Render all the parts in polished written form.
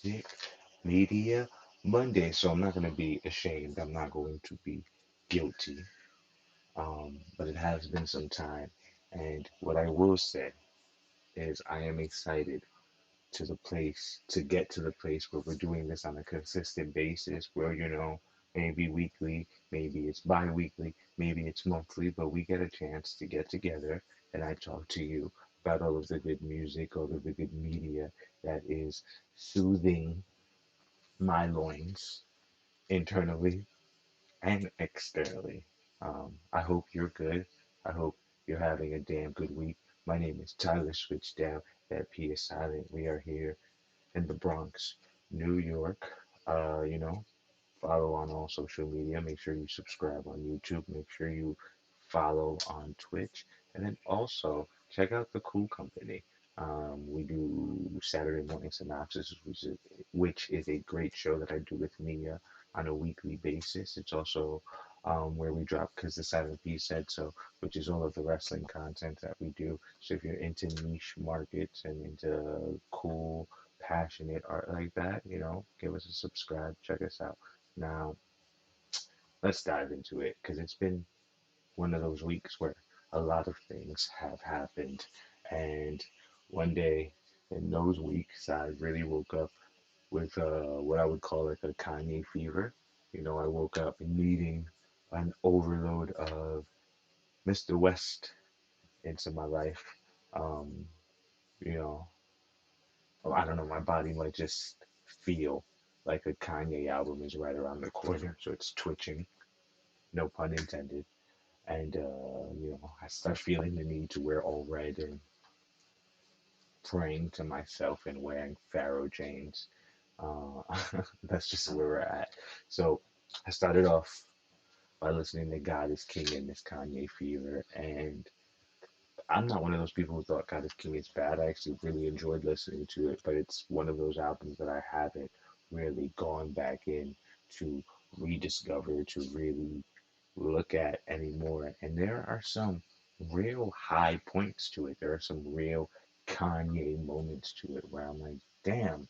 Music Media Monday. So I'm not going to be ashamed. I'm not going to be guilty. But it has been some time. And what I will say is I am excited to get to the place where we're doing this on a consistent basis, where, maybe weekly, maybe it's bi-weekly, maybe it's monthly, but we get a chance to get together and I talk to you about all of the good music, all of the good media that is soothing my loins internally and externally. I hope you're good. I hope you're having a damn good week. My name is Tyler PSwitch Dow. That P is silent. We are here in the Bronx, New York. Follow on all social media. Make sure you subscribe on YouTube. Make sure you follow on Twitch. And then also check out the Cool Company. We do Saturday Morning Synopsis, which is a great show that I do with Mia on a weekly basis. It's also where we drop because the Saturday piece said so, which is all of the wrestling content that we do. So if you're into niche markets and into cool, passionate art like that, give us a subscribe, check us out. Now, let's dive into it because it's been one of those weeks where a lot of things have happened. And one day in those weeks, I really woke up with what I would call like a Kanye fever. I woke up needing an overload of Mr. West into my life. Um, you know, I don't know, my body might just feel like a Kanye album is right around the corner, so it's twitching, no pun intended. And I start feeling the need to wear all red and praying to myself and wearing Pharaoh chains. Uh, that's just where we're at. So I started off by listening to God is King and this Kanye Fever, and I'm not one of those people who thought God is King is bad. I actually really enjoyed listening to it, but it's one of those albums that I haven't really gone back in to rediscover, to really look at anymore. And there are some real high points to it. There are some real Kanye moments to it where I'm like, damn,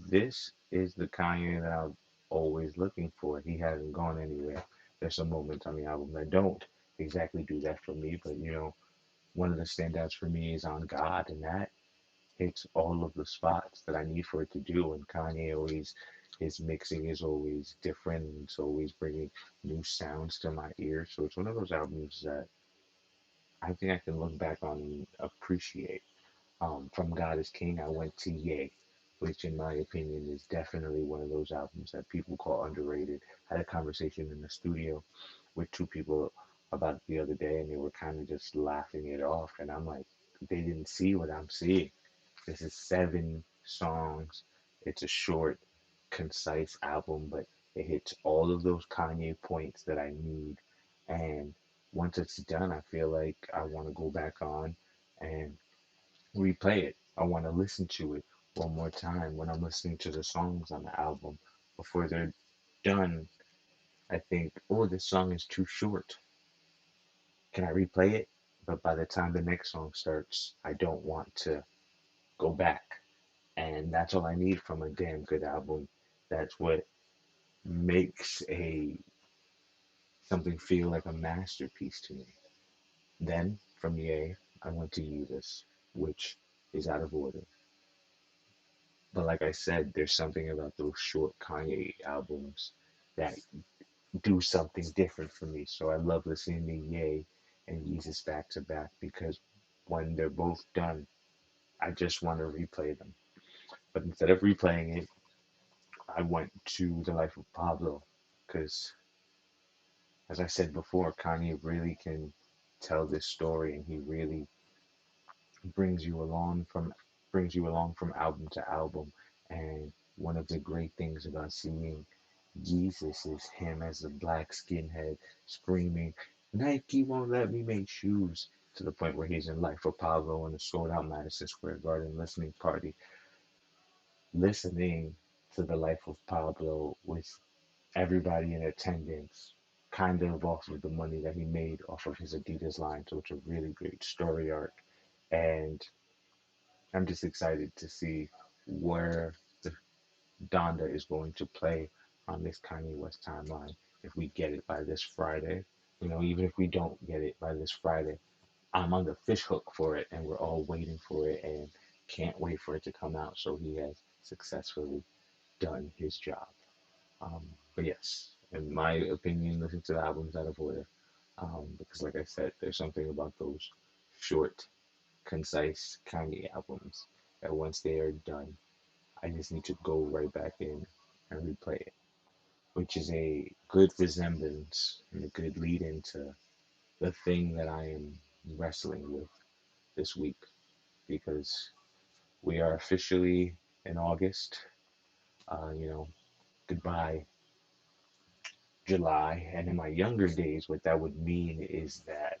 this is the Kanye that I'm always looking for. He hasn't gone anywhere. There's some moments on the album that don't exactly do that for me, but one of the standouts for me is on God, and that hits all of the spots that I need for it to do. And Kanye always, his mixing is always different, and it's always bringing new sounds to my ear. So it's one of those albums that I think I can look back on and appreciate. From God is King, I went to Ye, which in my opinion is definitely one of those albums that people call underrated. I had a conversation in the studio with two people about it the other day, and they were kind of just laughing it off. And I'm like, they didn't see what I'm seeing. This is 7 songs. It's a short, concise album, but it hits all of those Kanye points that I need. And once it's done, I feel like I want to go back on and replay it. I want to listen to it one more time when I'm listening to the songs on the album before they're done. I think, oh, this song is too short. Can I replay it? But by the time the next song starts, I don't want to go back. And that's all I need from a damn good album. That's what makes a something feel like a masterpiece to me. Then from Ye, I went to Lotus, which is out of order. But like I said, there's something about those short Kanye albums that do something different for me. So I love listening to Ye and Yeezus back to back because when they're both done, I just want to replay them. But instead of replaying it, I went to The Life of Pablo because, as I said before, Kanye really can tell this story and he really brings you along from album to album. And one of the great things about seeing Jesus is him as a black skinhead screaming, Nike won't let me make shoes, to the point where he's in Life of Pablo in a sold out Madison Square Garden listening party, listening to the Life of Pablo with everybody in attendance, kind of off of the money that he made off of his Adidas line. So it's a really great story arc. And I'm just excited to see where the Donda is going to play on this Kanye West timeline if we get it by this Friday. Even if we don't get it by this Friday, I'm on the fish hook for it, and we're all waiting for it and can't wait for it to come out. So he has successfully done his job. Um, but yes, in my opinion, listen to the albums out of order. Because, like I said, there's something about those short, concise Kanye albums that once they are done, I just need to go right back in and replay it, which is a good resemblance and a good lead into the thing that I am wrestling with this week because we are officially in August. You know, goodbye July. And in my younger days, what that would mean is that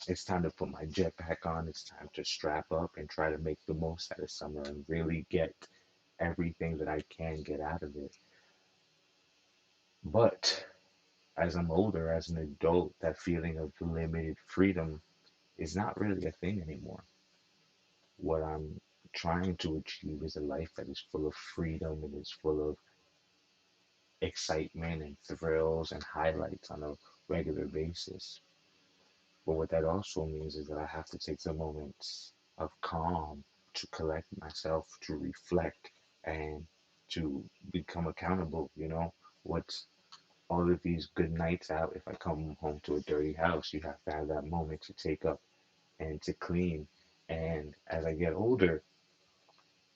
it's time to put my jetpack on. It's time to strap up and try to make the most out of summer and really get everything that I can get out of it. But as I'm older, as an adult, that feeling of limited freedom is not really a thing anymore. What I'm trying to achieve is a life that is full of freedom and is full of excitement and thrills and highlights on a regular basis. But what that also means is that I have to take some moments of calm to collect myself, to reflect, and to become accountable. What's all of these good nights out? If I come home to a dirty house, you have to have that moment to take up and to clean. And as I get older,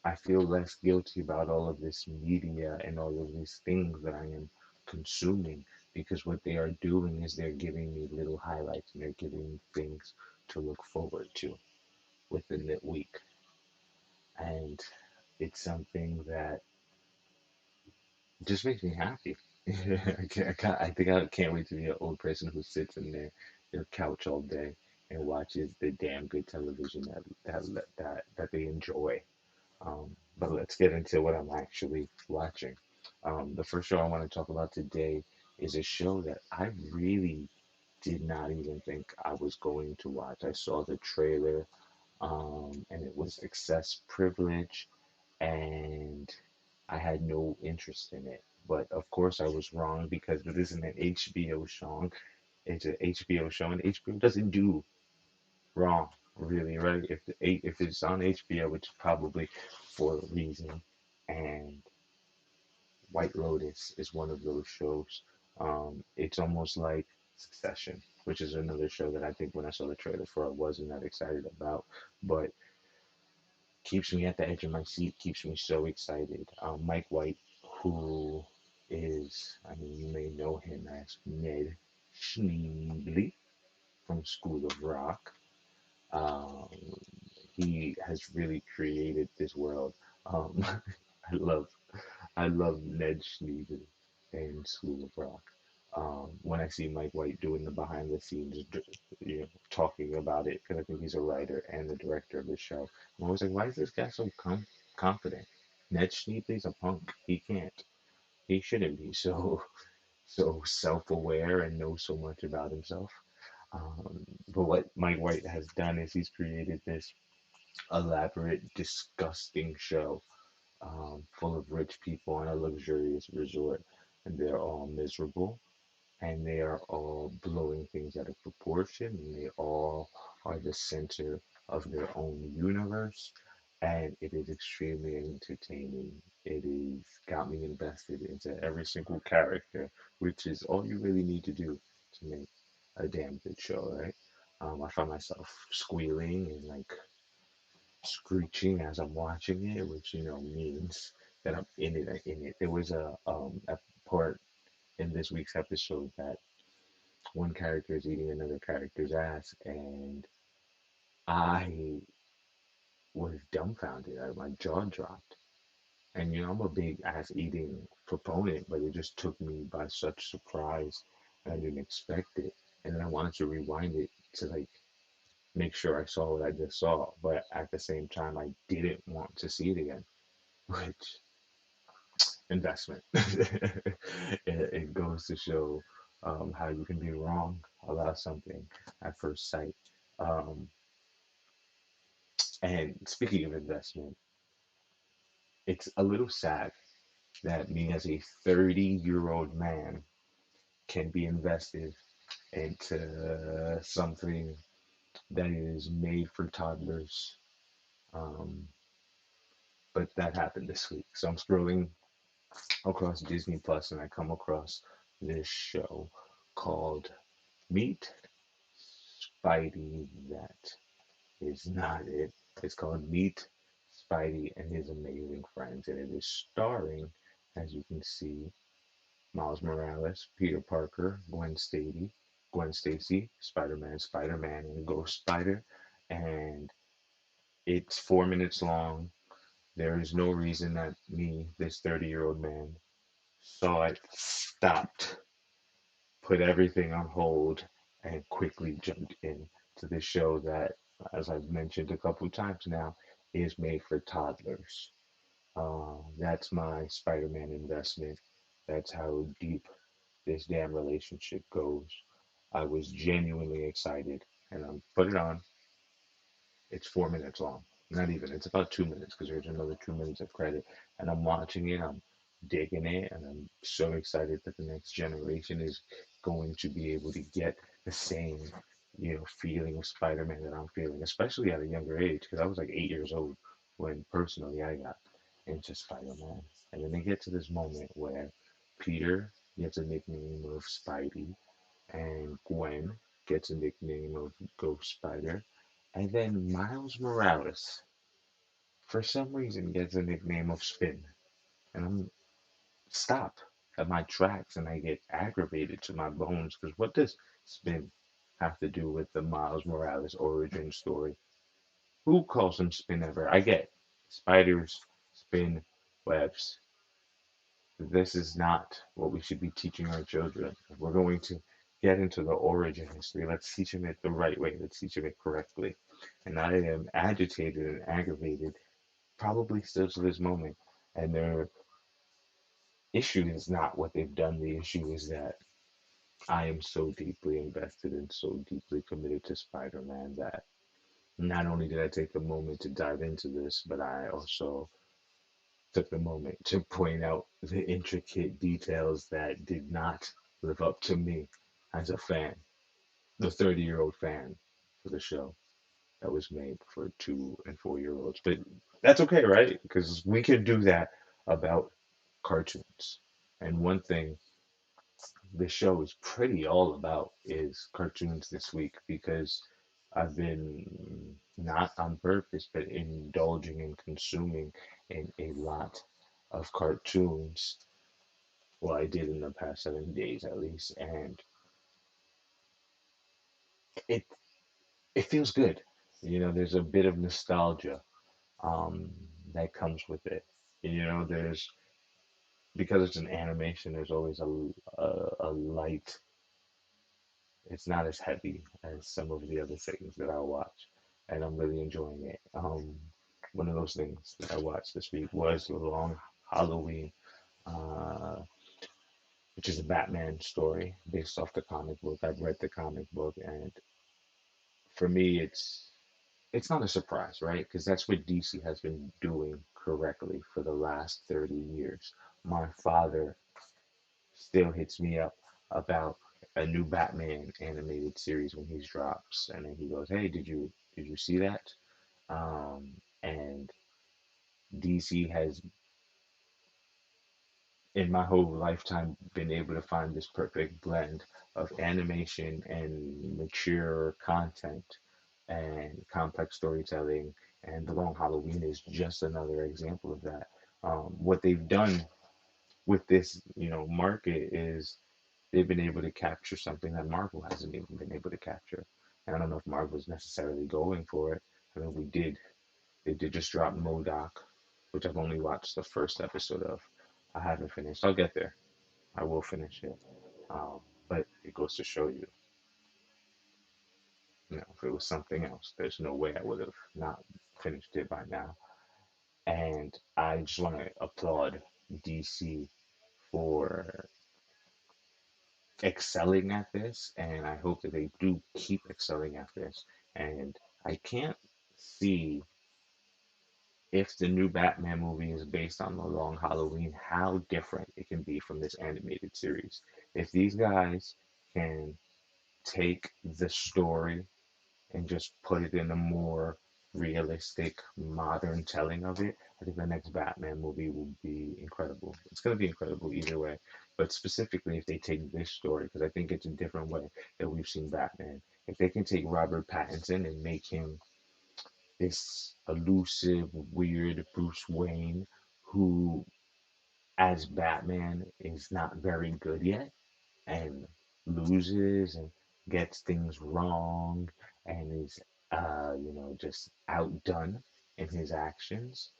I feel less guilty about all of this media and all of these things that I am consuming because what they are doing is they're giving me little highlights and they're giving me things to look forward to within the week. And it's something that just makes me happy. I can't wait to be an old person who sits in their couch all day and watches the damn good television that they enjoy. But let's get into what I'm actually watching. The first show I want to talk about today is a show that I really did not even think I was going to watch. I saw the trailer, and it was Excess Privilege, and I had no interest in it. But of course, I was wrong because it isn't an HBO show. It's an HBO show, and HBO doesn't do wrong, really, right? If it's on HBO, it's probably for a reason. And White Lotus is one of those shows. It's almost like Succession, which is another show that I think when I saw the trailer for, I wasn't that excited about, but keeps me at the edge of my seat, keeps me so excited. Mike White, who is, I mean, you may know him as Ned Schneebly from School of Rock. Um, he has really created this world. Um, I love I love Ned Schneebly in School of Rock. When I see Mike White doing the behind the scenes, talking about it, because I think he's a writer and the director of the show, I'm always like, why is this guy so confident? Ned Schneebly's a punk. He shouldn't be so self-aware and know so much about himself. But what Mike White has done is he's created this elaborate, disgusting show full of rich people on a luxurious resort, and they're all miserable, and they are all blowing things out of proportion, and they all are the center of their own universe, and it is extremely entertaining. It is got me invested into every single character, which is all you really need to do to make a damn good show, right? I find myself squealing and like screeching as I'm watching it, which means that I'm in it. In it. There was a part in this week's episode that one character is eating another character's ass, and I was dumbfounded. My jaw dropped. And I'm a big ass eating proponent, but it just took me by such surprise. I didn't expect it, and then I wanted to rewind it to like make sure I saw what I just saw, but at the same time, I didn't want to see it again, which investment. It goes to show how you can be wrong about something at first sight. Um, and speaking of investment, it's a little sad. that me as a 30-year-old man can be invested into something that is made for toddlers. Um, but that happened this week. So I'm scrolling across Disney Plus and I come across this show called Meet Spidey. That is not it. It's called Meet Spidey and His Amazing Friends, and it is starring, as you can see, Miles Morales, Peter Parker, Gwen Stacy, Spider-Man, Spider-Man, and Ghost Spider. And it's 4 minutes long. There is no reason that me, this 30-year-old man, saw it, stopped, put everything on hold, and quickly jumped in to the show that, as I've mentioned a couple of times now, is made for toddlers. That's my Spider-Man investment. That's how deep this damn relationship goes. I was genuinely excited, and I put it on. It's 4 minutes long. Not even. It's about 2 minutes because there's another 2 minutes of credit. And I'm watching it. I'm digging it, and I'm so excited that the next generation is going to be able to get the same, feeling of Spider-Man that I'm feeling, especially at a younger age because I was like 8 years old when personally I got into Spider-Man. And then they get to this moment where Peter gets a nickname of Spidey and Gwen gets a nickname of Ghost Spider. And then Miles Morales, for some reason, gets a nickname of Spin. And I'm stop at my tracks and I get aggravated to my bones because what does Spin have to do with the Miles Morales origin story? Who calls him Spin ever? I get spiders spin webs. This is not what we should be teaching our children. If we're going to get into the origin history, let's teach them it the right way. Let's teach them it correctly. And I am agitated and aggravated, probably still to this moment. And their issue is not what they've done. The issue is that I am so deeply invested and so deeply committed to Spider Man that not only did I take the moment to dive into this, but I also took the moment to point out the intricate details that did not live up to me as a fan, the 30-year-old fan for the show that was made for 2 and 4 year olds. But that's okay, right? Because we can do that about cartoons. And one thing the show is pretty all about is cartoons this week because I've been not on purpose, but indulging and consuming in a lot of cartoons. Well, I did in the past 7 days at least, and it it feels good. There's a bit of nostalgia um, that comes with it. There's because it's an animation. There's always a light. It's not as heavy as some of the other things that I watch, and I'm really enjoying it. One of those things that I watched this week was The Long Halloween, uh, which is a Batman story based off the comic book. I've read the comic book, and for me, it's not a surprise, right? Because that's what DC has been doing correctly for the last 30 years. My father still hits me up about a new Batman animated series when he drops, and then he goes, "Hey, did you see that?" And DC has, in my whole lifetime, been able to find this perfect blend of animation and mature content and complex storytelling. And The Long Halloween is just another example of that. What they've done with this, market is they've been able to capture something that Marvel hasn't even been able to capture. And I don't know if Marvel's necessarily going for it. I mean, they did just drop Modoc, which I've only watched the first episode of. I haven't finished. I'll get there. I will finish it. Um, but it goes to show you, if it was something else, there's no way I would have not finished it by now. And I just want to applaud DC for excelling at this, and I hope that they do keep excelling at this. And I can't see if the new Batman movie is based on The Long Halloween, how different it can be from this animated series. If these guys can take the story and just put it in a more realistic, modern telling of it, I think the next Batman movie will be incredible. It's going to be incredible either way. But specifically, if they take this story, because I think it's a different way that we've seen Batman. If they can take Robert Pattinson and make him this elusive, weird Bruce Wayne who, as Batman, is not very good yet and loses and gets things wrong and is just outdone in his actions.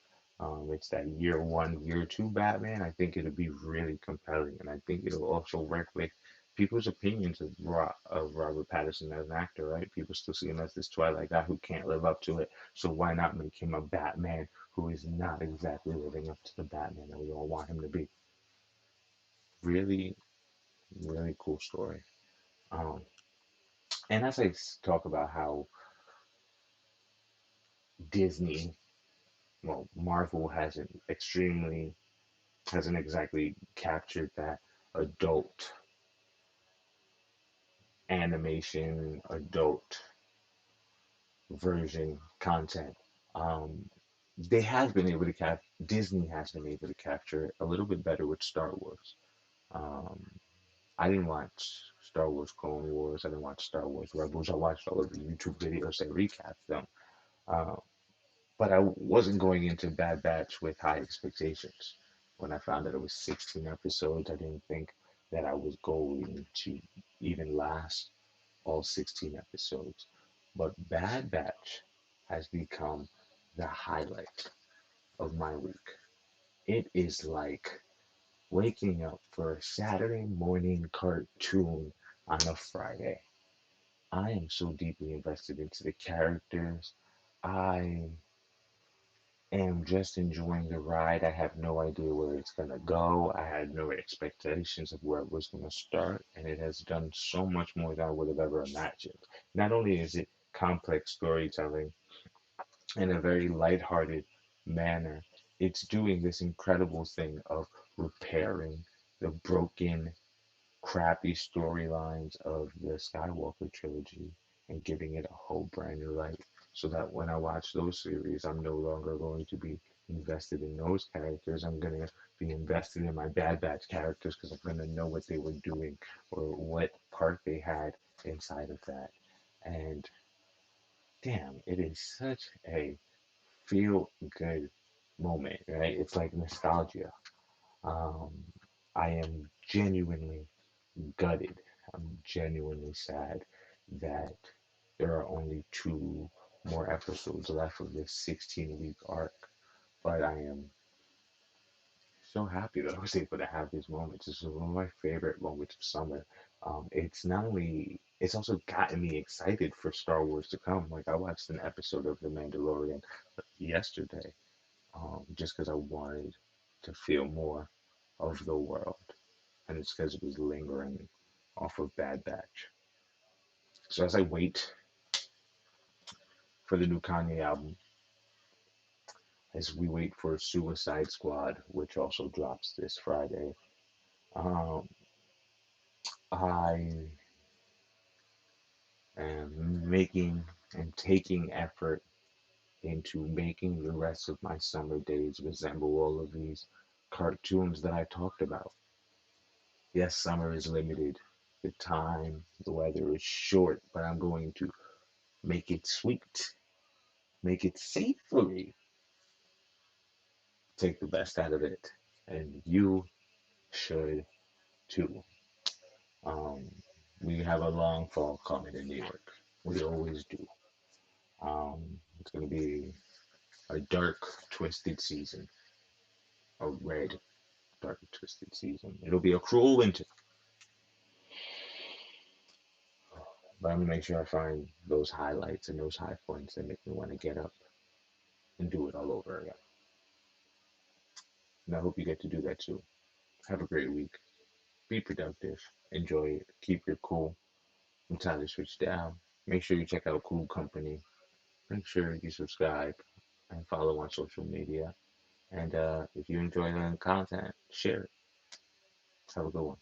It's that year one, year two Batman. I think it'll be really compelling, and I think it'll also work with people's opinions of, Robert Pattinson as an actor. Right? People still see him as this Twilight guy who can't live up to it. So why not make him a Batman who is not exactly living up to the Batman that we all want him to be? Really, really cool story. Um, and as I talk about how Disney, well, Marvel hasn't exactly captured that adult animation, adult version content. Um, they have been able to Disney has been able to capture it a little bit better with Star Wars. Um, I didn't watch Star Wars Clone Wars. I didn't watch Star Wars Rebels. I watched all of the YouTube videos that recap them. Uh, But I wasn't going into Bad Batch with high expectations. When I found that it was 16 episodes, I didn't think that I was going to even last all 16 episodes. But Bad Batch has become the highlight of my week. It is like waking up for a Saturday morning cartoon on a Friday. I am so deeply invested into the characters. I am just enjoying the ride. I have no idea where it's going to go. I had no expectations of where it was going to start, and it has done so much more than I would have ever imagined. Not only is it complex storytelling in a very lighthearted manner, it's doing this incredible thing of repairing the broken crappy storylines of the Skywalker trilogy and giving it a whole brand new light. So that when I watch those series, I'm no longer going to be invested in those characters. I'm going to be invested in my Bad Batch characters because I'm going to know what they were doing or what part they had inside of that. And damn, it is such a feel good moment, right? It's like nostalgia. Um, I am genuinely gutted. I'm genuinely sad that there are only two more episodes left of this 16-week arc. But I am so happy that I was able to have these moments. This is one of my favorite moments of summer. It's not only, it's also gotten me excited for Star Wars to come. Like, I watched an episode of The Mandalorian yesterday, just because I wanted to feel more of the world. And it's because it was lingering off of Bad Batch. So as I wait for the new Kanye album, as we wait for Suicide Squad, which also drops this Friday, um, I am making and taking effort into making the rest of my summer days resemble all of these cartoons that I talked about. Yes, summer is limited. The time, the weather is short, but I'm going to make it sweet, make it savory, take the best out of it. And you should too. Um, we have a long fall coming in New York. We always do. It's going to be a dark, twisted season, a red, dark, twisted season. It'll be a cruel winter, but I'm going to make sure I find those highlights and those high points that make me want to get up and do it all over again. And I hope you get to do that too. Have a great week. Be productive. Enjoy it. Keep your cool. I'm Tyler PSwitch Dow. Make sure you check out Cool Company. Make sure you subscribe and follow on social media. And if you enjoy the content, share it. Have a good one.